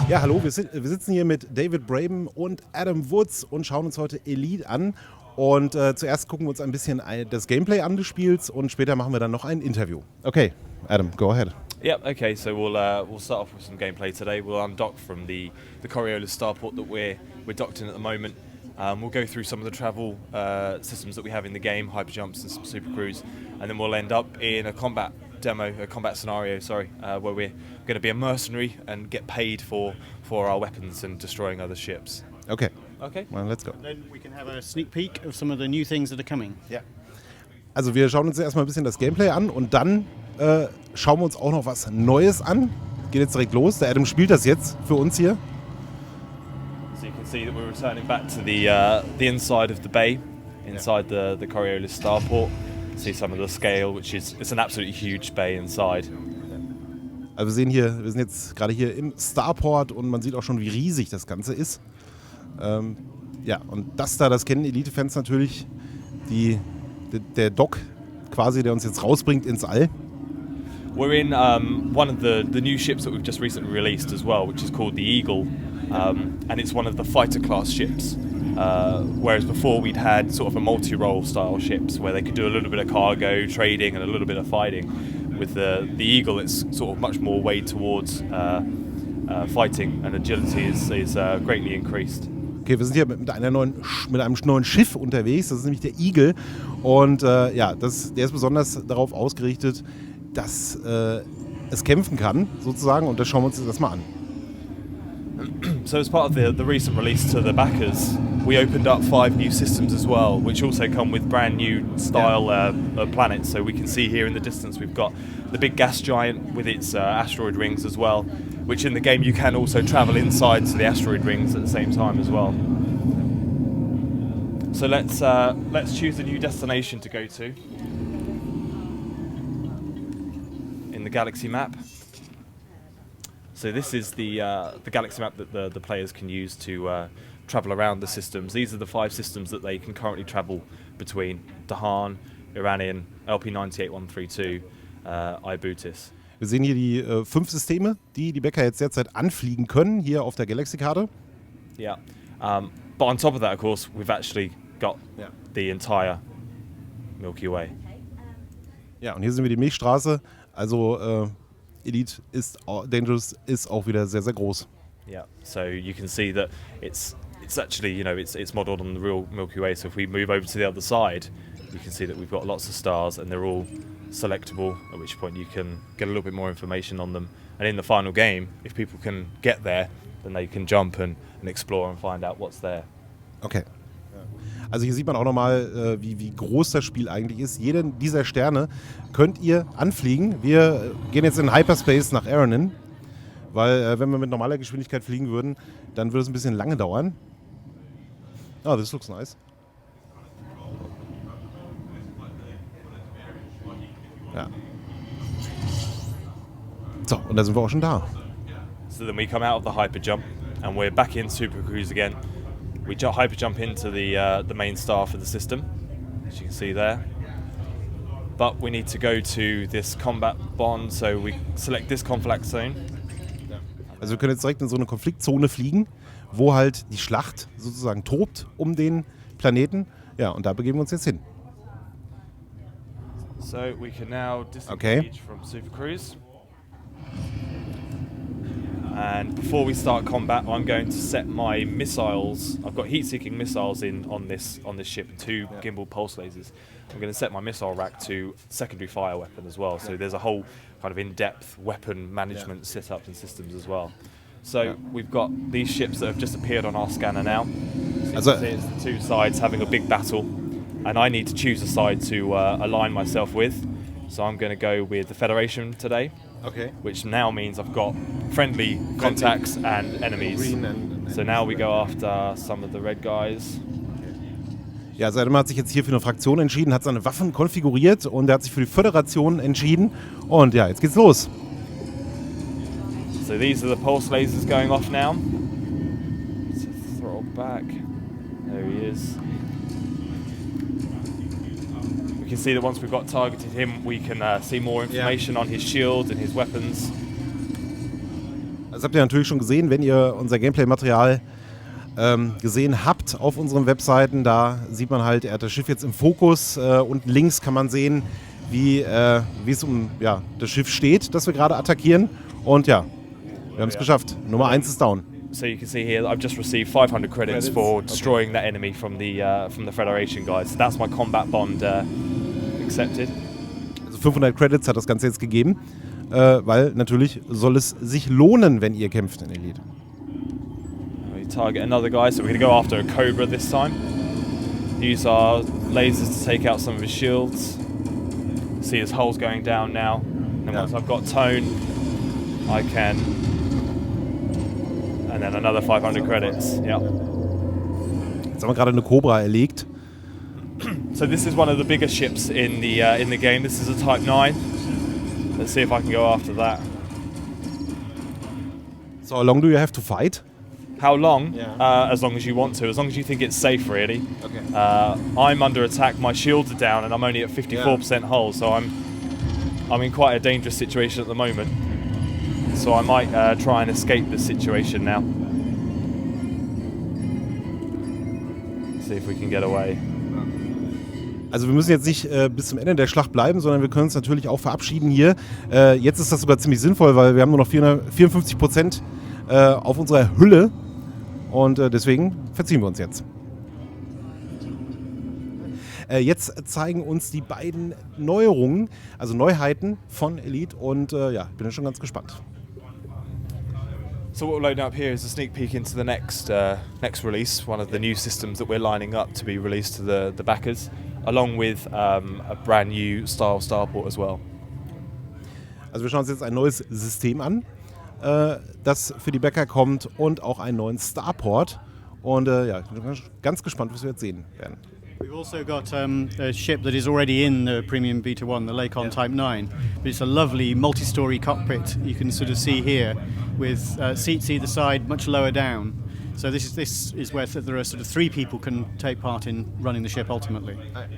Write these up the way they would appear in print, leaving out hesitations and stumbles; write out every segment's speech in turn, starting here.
Ja, hallo, wir sitzen hier mit David Braben und Adam Woods und schauen uns heute Elite an. Und zuerst gucken wir uns ein bisschen das Gameplay an des Spiels und später machen wir dann noch ein Interview. Okay, Adam, go ahead. Yep. Okay. So we'll start off with some gameplay today. We'll undock from the Coriolis starport that we're docked in at the moment. We'll go through some of the travel systems that we have in the game, hyper jumps and some super cruise, and then we'll end up in a combat scenario. Where we're going to be a mercenary and get paid for our weapons and destroying other ships. Okay. Okay. Well, let's go. Then we can have a sneak peek of some of the new things that are coming. Ja. Also wir schauen uns erstmal ein bisschen das Gameplay an und dann schauen wir uns auch noch was Neues an. Geht jetzt direkt los. Der Adam spielt das jetzt für uns hier. So you can see that we're returning back to the inside of the bay, inside the Coriolis starport. See some of the scale, it's an absolutely huge bay inside. Also wir sind jetzt gerade hier im Starport und man sieht auch schon, wie riesig das Ganze ist. Ja, und das kennen Elite-Fans natürlich, der Dock quasi, der uns jetzt rausbringt ins All. We're in one of the new ships that we've just recently released as well, which is called the Eagle, and it's one of the fighter class ships. Whereas before we'd had sort of a multi-role style ships where they could do a little bit of cargo, trading and a little bit of fighting. With the Eagle, it's sort of much more weighed towards fighting, and agility is greatly increased. Okay, wir sind hier mit einem neuen Schiff unterwegs, das ist nämlich der Eagle. Und der ist besonders darauf ausgerichtet, dass es kämpfen kann, sozusagen. Und das schauen wir uns das mal an. So as part of the recent release to the backers, we opened up 5 new systems as well, which also come with brand new style planets. So we can see here in the distance we've got the big gas giant with its asteroid rings as well, which in the game you can also travel inside to the asteroid rings at the same time as well. So let's choose a new destination to go to in the galaxy map. So this is the galaxy map that the players can use to travel around the systems. These are the 5 systems that they can currently travel between: Dahan, Iranian, LP98132, Ibutis. Wir sehen hier die 5 Systeme, die Bäcker jetzt derzeit anfliegen können, hier auf der Galaxy-Karte. Yeah, but on top of that, of course, we've actually got the entire Milky Way. Ja, und hier sind wir die Milchstraße. Also Elite Dangerous ist auch wieder sehr, sehr groß. Yeah, so you can see that it's actually, it's modelled on the real Milky Way. So if we move over to the other side, you can see that we've got lots of stars and they're all selectable, at which point you can get a little bit more information on them. And in the final game, if people can get there, then they can jump and explore and find out what's there. Okay. Also hier sieht man auch nochmal, wie groß das Spiel eigentlich ist. Jeden dieser Sterne könnt ihr anfliegen. Wir gehen jetzt in Hyperspace nach Aranin, weil wenn wir mit normaler Geschwindigkeit fliegen würden, dann würde es ein bisschen lange dauern. Oh, this looks nice. Ja. So, und da sind wir auch schon da. So then we come out of the hyper jump and we're back in Super Cruise again. We hyper jump into the main star for the system, as you can see there. But we need to go to this combat bond, so we select this conflict zone. Also wir können jetzt direkt in so eine Konfliktzone fliegen, wo halt die Schlacht sozusagen tobt um den Planeten. Ja, und da begeben wir uns jetzt hin. So we can now disengage from Super Cruise. And before we start combat, I'm going to set my missiles. I've got heat-seeking missiles on this ship, 2 gimbal pulse lasers. I'm going to set my missile rack to secondary fire weapon as well. So there's a whole kind of in-depth weapon management setup and systems as well. So we've got these ships that have just appeared on our scanner now. So it's the 2 sides having a big battle, and I need to choose a side to align myself with. So I'm going to go with the Federation today. Okay. Which now means I've got friendly contacts and enemies. So now we go after some of the red guys. Ja, also Adam hat sich jetzt hier für eine Fraktion entschieden, hat seine Waffen konfiguriert und er hat sich für die Föderation entschieden. Und ja, jetzt geht's los. So these are the pulse lasers going off now. So throttle back. There he is. We can see that once we've got targeted him, we can see more information on his shield and his weapons. Das habt ihr natürlich schon gesehen, wenn ihr unser Gameplay-Material gesehen habt auf unseren Webseiten. Da sieht man halt, er hat das Schiff jetzt im Fokus. Unten links kann man sehen, wie es um das Schiff steht, das wir gerade attackieren. Und ja, wir haben es geschafft. Nummer 1 ist down. So you can see here, I've just received 500 credits for destroying that enemy from the Federation guys. So that's my combat bond accepted. Also 500 Credits hat das Ganze jetzt gegeben, weil natürlich soll es sich lohnen, wenn ihr kämpft in Elite. We target another guy, so we're going to go after a Cobra this time. Use our lasers to take out some of his shields. See his hull's going down now. And once I've got tone, I can... And then another 500 credits, yeah. Jetzt haben wir gerade eine Cobra erlegt. So this is one of the bigger ships in the game. This is a Type 9. Let's see if I can go after that. So how long do you have to fight? How long? As long as you want to, as long as you think it's safe, really. Okay. I'm under attack, my shields are down, and I'm only at 54% hull, so I'm in quite a dangerous situation at the moment. So I might try and escape this situation now. See if we can get away. Also wir müssen jetzt nicht bis zum Ende der Schlacht bleiben, sondern wir können uns natürlich auch verabschieden hier. Jetzt ist das sogar ziemlich sinnvoll, weil wir haben nur noch 54% auf unserer Hülle und deswegen verziehen wir uns jetzt. Jetzt zeigen uns die beiden Neuerungen, also Neuheiten von Elite und ich bin schon ganz gespannt. So what we're loading up here is a sneak peek into the next release, one of the new systems that we're lining up to be released to the backers, along with a brand new style starport as well. Also wir schauen uns jetzt ein neues System an, das für die Backer kommt und auch einen neuen Starport. Und ich bin ganz gespannt, was wir jetzt sehen werden. We've also got a ship that is already in the Premium Beta 1, the Lakon Type 9. But it's a lovely multi-story cockpit you can sort of see here with seats either side, much lower down. So this is where there are sort of 3 people can take part in running the ship ultimately. And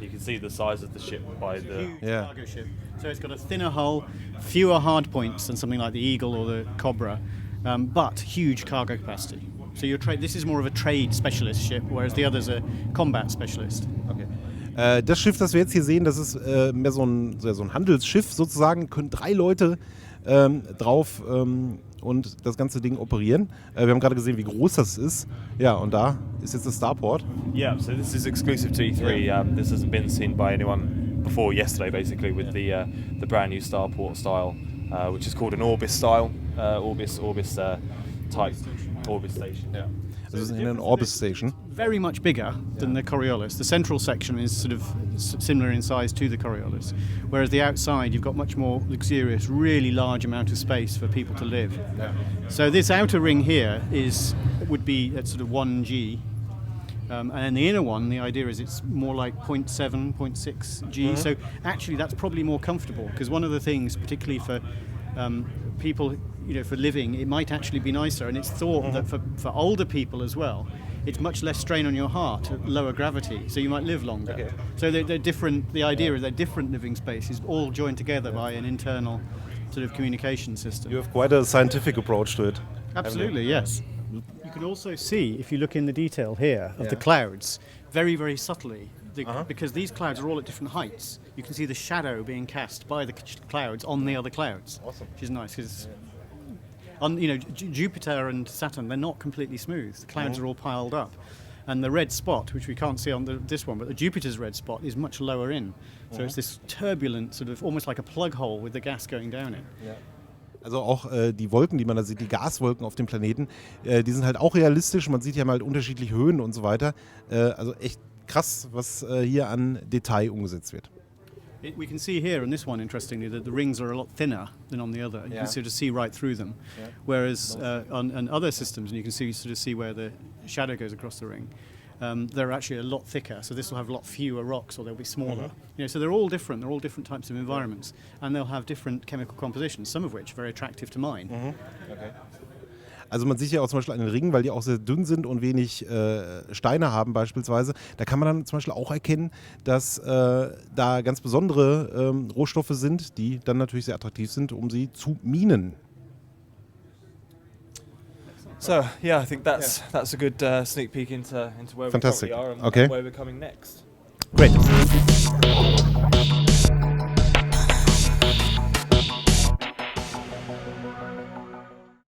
you can see the size of the ship by the... Huge cargo ship. So it's got a thinner hull, fewer hard points than something like the Eagle or the Cobra, but huge cargo capacity. So this is more of a trade specialist ship, whereas the others are combat specialist. Okay. Das Schiff, das wir jetzt hier sehen, das ist mehr so ein Handelsschiff sozusagen, können 3 Leute drauf und das ganze Ding operieren. Wir haben gerade gesehen, wie groß das ist. Ja, und da ist jetzt das Starport. Yeah, so this is exclusive to E3. This hasn't been seen by anyone before yesterday, basically, with the brand new starport style, which is called an Orbis style, Orbis type Orbis station. Yeah. Das ist eine Orbis Station. Very much bigger than the Coriolis. The central section is sort of similar in size to the Coriolis, whereas the outside you've got much more luxurious, really large amount of space for people to live. Yeah. So this outer ring here would be at sort of 1G, and then the inner one, the idea is it's more like 0.7, 0.6 G. So actually that's probably more comfortable, because one of the things, particularly for people, for living, it might actually be nicer, and it's thought that for older people as well, it's much less strain on your heart at lower gravity, so you might live longer. Okay. So they're different. The idea is they're different living spaces, all joined together by an internal sort of communication system. You have quite a scientific approach to it. Absolutely, yes. You can also see, if you look in the detail here, of the clouds, very, very subtly, because these clouds are all at different heights. You can see the shadow being cast by the clouds on the other clouds, Awesome. which is nice, because Jupiter and Saturn, they're not completely smooth. The clouds are all piled up. And the red spot, which we can't see on this one, but the Jupiter's red spot is much lower in. So it's this turbulent, sort of almost like a plug hole with the gas going down it. Ja. Also auch die Wolken, die man da sieht, die Gaswolken auf dem Planeten, die sind halt auch realistisch. Man sieht ja mal unterschiedliche Höhen und so weiter. Also echt krass, was hier an Detail umgesetzt wird. We can see here on this one, interestingly, that the rings are a lot thinner than on the other. You can sort of see right through them. Yeah. Whereas on other systems, and you can sort of see where the shadow goes across the ring, they're actually a lot thicker. So this will have a lot fewer rocks, or they'll be smaller. So they're all different. They're all different types of environments, and they'll have different chemical compositions. Some of which are very attractive to mine. Okay. Also man sieht ja auch zum Beispiel an den Ringen, weil die auch sehr dünn sind und wenig Steine haben beispielsweise. Da kann man dann zum Beispiel auch erkennen, dass da ganz besondere Rohstoffe sind, die dann natürlich sehr attraktiv sind, um sie zu minen. So yeah, I think that's a good sneak peek into where Fantastic. we currently are and Okay. where we're coming next. Great.